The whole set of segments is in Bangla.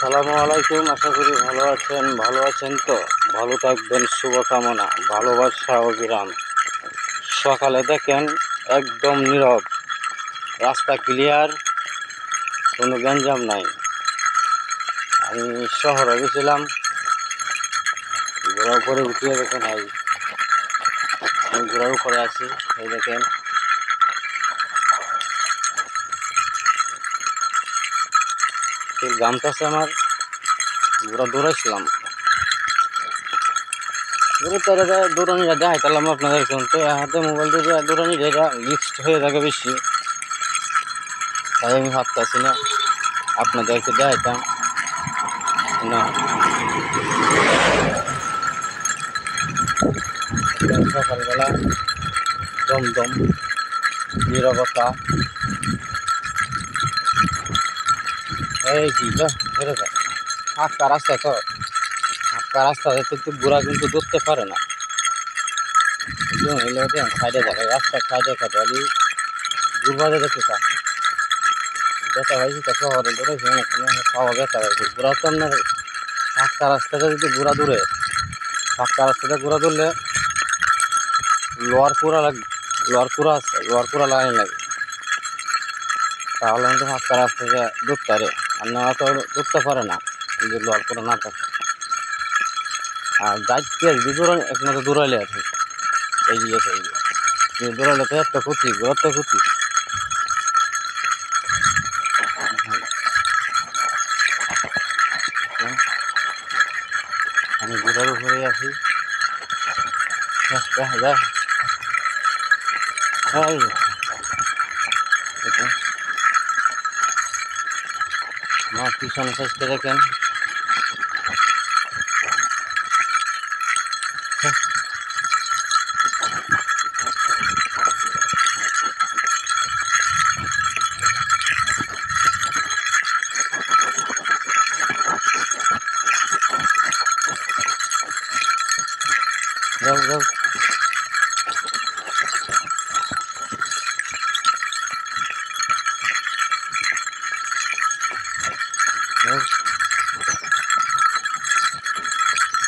আসসালামু আলাইকুম। আশা করি ভালো আছেন তো। ভালো থাকবেন, শুভকামনা, ভালোবাসা ও বিরাম। সকালে দেখেন একদম নীরব, রাস্তা ক্লিয়ার, কোনো গ্যাঞ্জাম নাই। আমি শহরে গেছিলাম, ঘোড়ার উপরে উঠিয়ে দেখেন আমি ঘোড়ার উপরে আছি। এই দেখেন গামতাছে আমার, ঘোড়া দৌড়াইছিলাম। দৌড়ানিটা দেখাইতাম আপনাদের, কিন্তু হাতে মোবাইল দিয়ে দৌড়ানি যেটা লিস্ট হয়ে থাকে বেশি, তাই আমি ভাবতেছি না আপনাদেরকে দেখাইতাম না। সকালবেলা দমদম নীরবতা। এই কি ধরে যায় ফাঁকা রাস্তা, তো ফাঁকা রাস্তাতে তো ঘোড়া কিন্তু ধরতে পারে না। সাইডে থাকে রাস্তার সাইডে খাতে আলি দুর্বাদে দেখতে ব্যথা হয়েছে, তো শহরে ধরেছি পাওয়া ব্যথা হয়েছে। ঘোড়া তো আপনার ফাঁকা রাস্তাতে যদি ঘোড়া দূরে, ফাঁকা রাস্তাতে ঘোড়া ধরলে লোয়ার কুড়া আছে, লোয়ার কুড়া লাগানি লাগে, তাহলে কিন্তু ফাঁকা রাস্তাতে ধরতে পারে। আর না তো ধরতে পারে না যদি লোয়ার কুড়া না থাকে। আর যাইতে দূরানি একমাত্র দূরাইলে আছে, এই যে দূরাইলে তো একটা ক্ষতি, ঘোরার তো ক্ষতি। আমি ঘোড়ার উপরে আছি, দেখা যায় আমার পিছনে সাইজটা দেখেন। যাও যাও,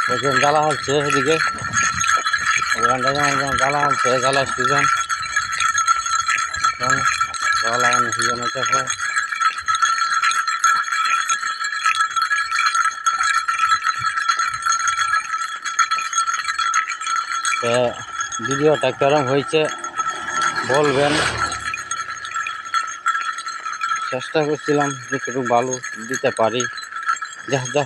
দেখেন জ্বালা হচ্ছে এদিকে, জ্বালা হচ্ছে, জ্বালার সিজন, জ্বালা লাগানোর সিজন হচ্ছে। ভিডিওটা কেরম হয়েছে বলবেন। চেষ্টা করছিলাম যতটুকু ভালো দিতে পারি। যা যা